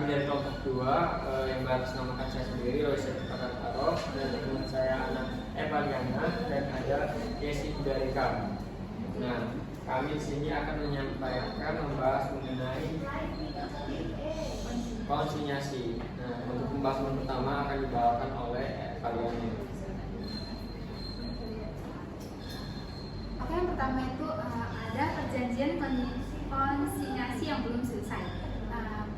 kami dari kelompok 2 yang beratasnamakan saya sendiri, Royce Pakataro, ada teman saya anak Evaliana dan ada Yesi Darika. Nah, kami di sini akan membahas mengenai konsinyasi. Nah, untuk pembahasan pertama akan dibawakan oleh Evaliana. Oke, yang pertama itu ada perjanjian konsinyasi yang belum selesai.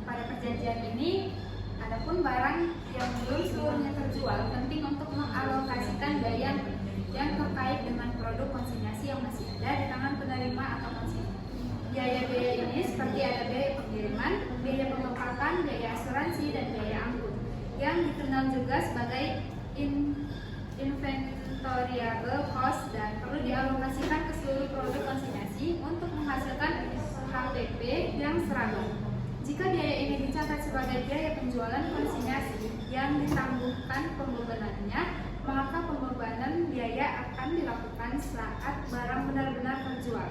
Pada perjanjian ini, adapun barang yang belum seluruhnya terjual, penting untuk mengalokasikan biaya yang terkait dengan produk konsinyasi yang masih ada di tangan penerima atau konsinyasi. Biaya-biaya ini seperti ada biaya pengiriman, biaya pengepakan, biaya asuransi, dan biaya angkut, yang dikenal juga sebagai inventoriable cost dan perlu dialokasikan ke seluruh produk konsinyasi untuk menghasilkan HPP yang seragam. Jika biaya ini dicatat sebagai biaya penjualan konsinyasi yang ditangguhkan pembebanannya, maka pembebanan biaya akan dilakukan saat barang benar-benar terjual.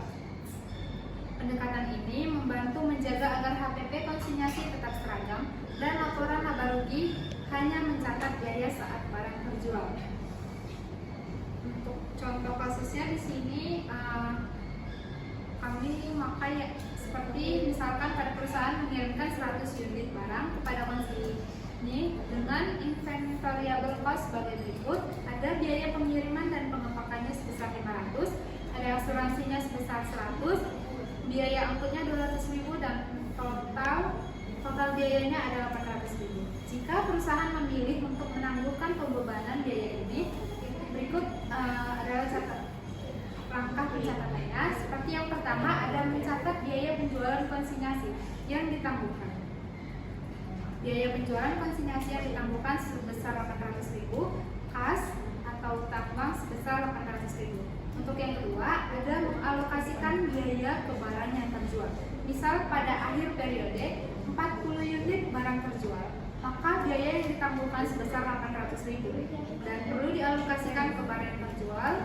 Pendekatan ini membantu menjaga agar HPP konsinyasi tetap seragam dan laporan laba rugi hanya mencatat biaya saat barang terjual. Untuk contoh kasusnya di sini kami memakai seperti misalkan pada perusahaan mengirimkan 100 unit barang kepada konsinyasi dengan inventoriable cost sebagai berikut. Ada biaya pengiriman dan pengepakannya sebesar 500, ada asuransinya sebesar 100, biaya angkutnya 200.000 dan total biayanya adalah 800.000. Jika perusahaan memilih untuk menangguhkan pembebanan biaya ini, berikut adalah langkah pencatatannya. Seperti yang pertama, ada mencatat biaya penjualan konsinyasi yang ditangguhkan. Biaya penjualan konsinyasi yang ditangguhkan sebesar 800.000, kas atau utang bank sebesar 800.000. Untuk yang kedua, ada mengalokasikan biaya ke barang yang terjual. Misal pada akhir periode 40 unit barang terjual, maka biaya yang ditangguhkan sebesar 800.000 dan perlu dialokasikan ke barang yang terjual.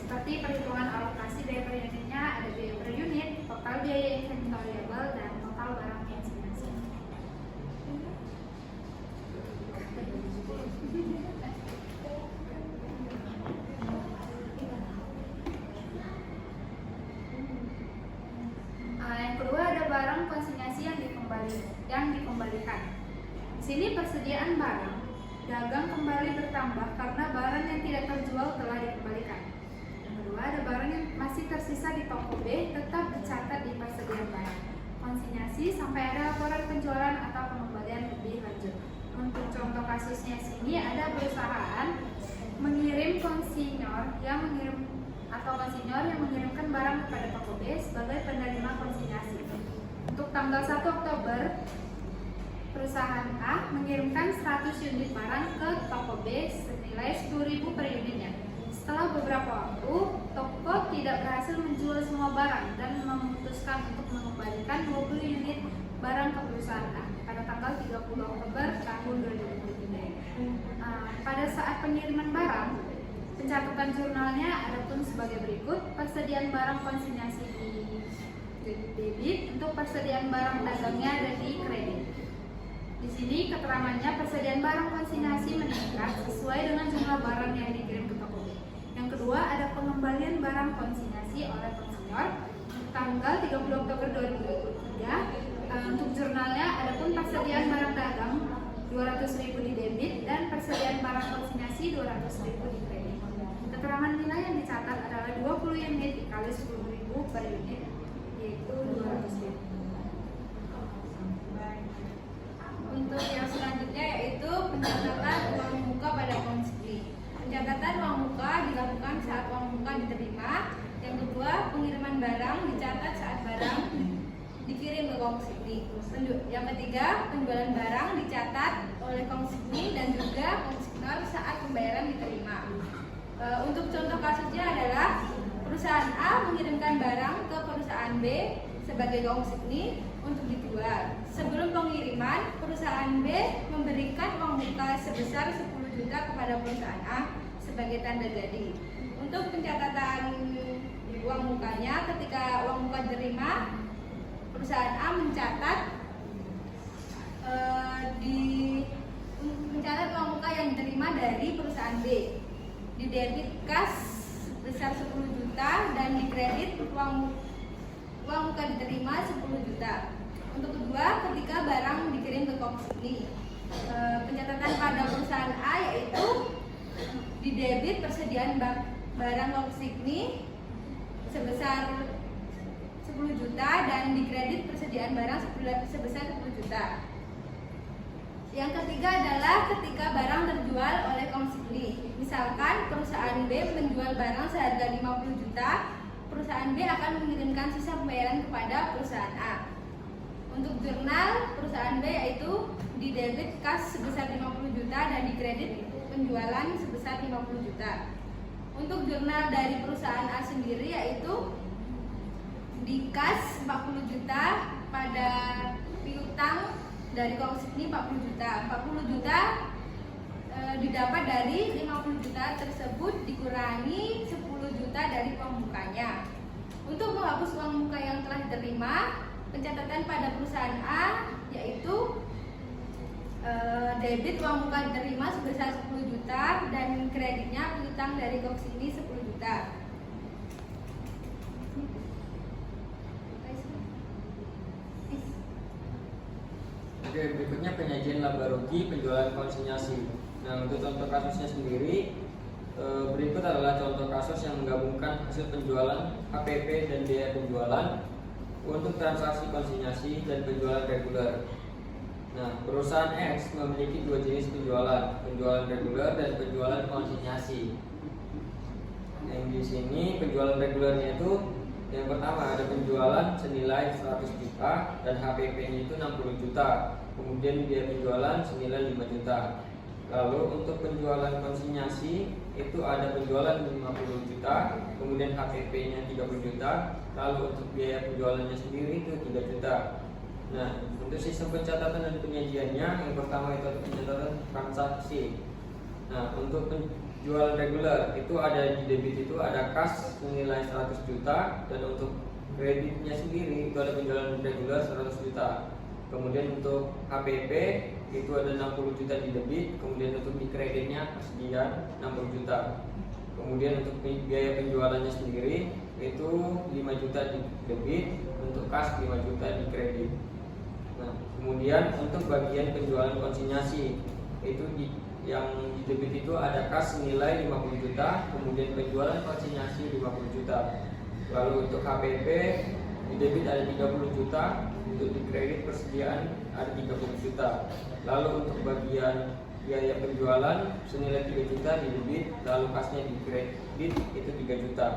Seperti perhitungan alokasi biaya per unitnya, ada biaya per unit, total biaya inventoriable, dan total barang konsinyasi. Yang kedua ada barang konsinyasi yang dikembalikan. Di sini persediaan barang dagang kembali bertambah karena barang yang tidak terjual telah dikembalikan. Ada barang yang masih tersisa di toko B tetap dicatat di persediaan barang konsinyasi sampai ada laporan penjualan atau pengembalian lebih lanjut. Untuk contoh kasusnya sini ada perusahaan mengirim konsinyur yang mengirimkan barang kepada toko B sebagai penerima konsinyasi. Untuk tanggal 1 Oktober, perusahaan A mengirimkan 100 unit barang ke toko B senilai 10.000 per unitnya. Setelah beberapa waktu, toko tidak berhasil menjual semua barang dan memutuskan untuk mengembalikan 20 unit barang ke perusahaan A pada tanggal 30 Oktober tahun 2023. Pada saat pengiriman barang, pencatatan jurnalnya adapun sebagai berikut: persediaan barang konsinyasi di debit, untuk persediaan barang dagangnya ada di kredit. Di sini keterangannya persediaan barang konsinyasi meningkat sesuai dengan jumlah barang yang dikirim ke toko B. Yang kedua ada pengembalian barang konsinyasi oleh konsinyur tanggal 30 Oktober 2023. Untuk jurnalnya adapun persediaan barang dagang 200.000 di debit dan persediaan barang konsinyasi 200.000 di kredit. Keterangan nilai yang dicatat adalah 20 unit dikali 10.000 per unit, yaitu 200.000. Untuk yang selanjutnya yaitu pencatatan uang muka pada konsinyasi. Pencatatan uang muka dilakukan saat uang muka diterima. Yang kedua, pengiriman barang dicatat saat barang dikirim ke konsinyasi. Yang ketiga, penjualan barang dicatat oleh konsinyasi dan juga konsignor saat pembayaran diterima. Untuk contoh kasusnya adalah perusahaan A mengirimkan barang ke perusahaan B sebagai konsinyasi untuk dijual. Sebelum pengiriman, perusahaan B memberikan uang muka sebesar 10 juta kepada perusahaan A sebagai tanda jadi. Untuk pencatatan uang mukanya, ketika uang muka diterima, perusahaan A mencatat perusahaan B. Di debit kas sebesar 10 juta dan di kredit uang muka diterima 10 juta. Untuk kedua, ketika barang dikirim ke konsigni, pencatatan pada perusahaan A yaitu di debit persediaan barang konsigni sebesar 10 juta dan di kredit persediaan barang sebesar 10 juta. Yang ketiga adalah ketika barang terjual oleh konsigni. Misalkan perusahaan B menjual barang seharga 50 juta, perusahaan B akan mengirimkan sisa pembayaran kepada perusahaan A. Untuk jurnal perusahaan B yaitu di debit kas sebesar 50 juta dan di kredit penjualan sebesar 50 juta. Untuk jurnal dari perusahaan A sendiri yaitu di kas 40 juta pada piutang dari konsigni 40 juta. 40 juta didapat dari 50 juta tersebut dikurangi 10 juta dari uang mukanya. Untuk menghapus uang muka yang telah diterima, pencatatan pada perusahaan A yaitu debit uang muka diterima sebesar 10 juta dan kreditnya piutang dari konsigni 10 juta. Oke, berikutnya penyajian laba rugi penjualan konsinyasi. Nah, untuk contoh kasusnya sendiri, berikut adalah contoh kasus yang menggabungkan hasil penjualan HPP dan biaya penjualan untuk transaksi konsinyasi dan penjualan reguler. Nah, perusahaan X memiliki dua jenis penjualan reguler dan penjualan konsinyasi. Yang di sini penjualan regulernya itu yang pertama ada penjualan senilai 100 juta dan HPP-nya itu 60 juta. Kemudian biaya penjualan senilai 5 juta. Lalu untuk penjualan konsinyasi itu ada penjualan 50 juta, kemudian HPP-nya 30 juta. Lalu untuk biaya penjualannya sendiri itu 3 juta. Nah, untuk sistem pencatatan dan penyajiannya, yang pertama itu ada pencatatan transaksi. Nah, untuk penjualan reguler itu ada di debit itu ada kas senilai 100 juta dan untuk kreditnya sendiri itu ada penjualan reguler 100 juta. Kemudian untuk HPP itu ada 60 juta di debit, kemudian untuk di kreditnya persediaan 60 juta. Kemudian untuk biaya penjualannya sendiri itu 5 juta di debit, untuk kas 5 juta di kredit. Nah, kemudian untuk bagian penjualan konsinyasi itu yang di debit itu ada kas nilai 50 juta, kemudian penjualan konsinyasi 50 juta. Lalu untuk HPP di debit ada 30 juta, untuk di kredit persediaan ada 30 juta. Lalu untuk bagian biaya penjualan senilai 3 juta di debit, lalu kasnya di kredit itu 3 juta.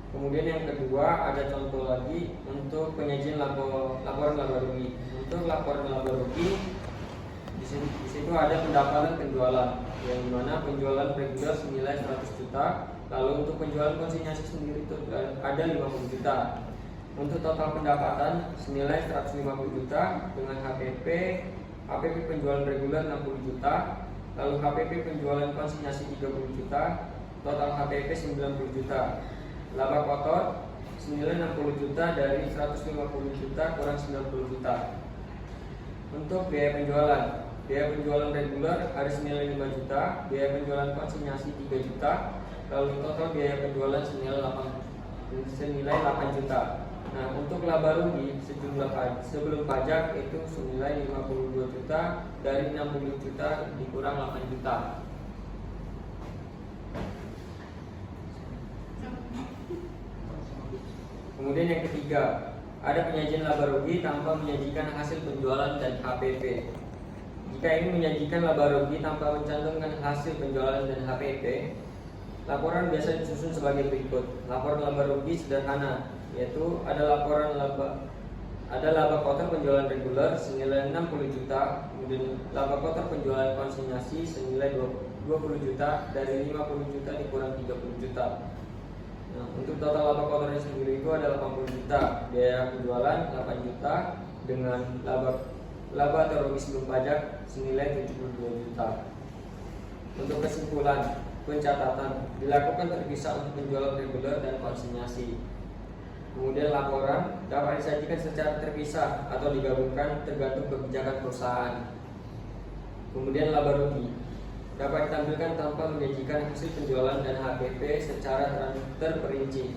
Kemudian yang kedua ada contoh lagi untuk penyajian laporan laba rugi. Untuk laporan laba rugi di situ ada pendapatan penjualan yang dimana penjualan reguler senilai 100 juta. Lalu untuk penjualan konsinyasi sendiri itu ada 50 juta. Untuk total pendapatan senilai 150 juta dengan HPP penjualan reguler 60 juta, lalu HPP penjualan konsinyasi 30 juta, total HPP 90 juta. Laba kotor senilai 60 juta dari 150 juta kurang 90 juta. Untuk biaya penjualan reguler ada senilai 5 juta, biaya penjualan konsinyasi 3 juta, lalu total biaya penjualan senilai 8 juta. Nah, untuk laba rugi sebelum pajak itu senilai 52 juta dari 60 juta dikurang 8 juta. Kemudian yang ketiga, ada penyajian laba rugi tanpa menyajikan hasil penjualan dan HPP. Jika ingin menyajikan laba rugi tanpa mencantumkan hasil penjualan dan HPP, laporan biasa disusun sebagai berikut. Laporan laba rugi sederhana, yaitu ada laba kotor penjualan reguler senilai 60 juta, kemudian laba kotor penjualan konsinyasi senilai 20 juta, dari 50 juta dikurang 30 juta. Nah, untuk total laba kotornya sendiri itu ada 80 juta, biaya penjualan 8 juta dengan laba atau rugi sebelum pajak senilai 72 juta. Untuk kesimpulan, pencatatan dilakukan terpisah untuk penjualan reguler dan konsinyasi. Kemudian laporan dapat disajikan secara terpisah atau digabungkan tergantung kebijakan perusahaan. Kemudian laba rugi dapat ditampilkan tanpa menyajikan hasil penjualan dan HPP secara terperinci.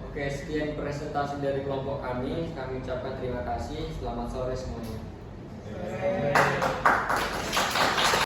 Oke, sekian presentasi dari kelompok kami. Kami ucapkan terima kasih. Selamat sore semuanya.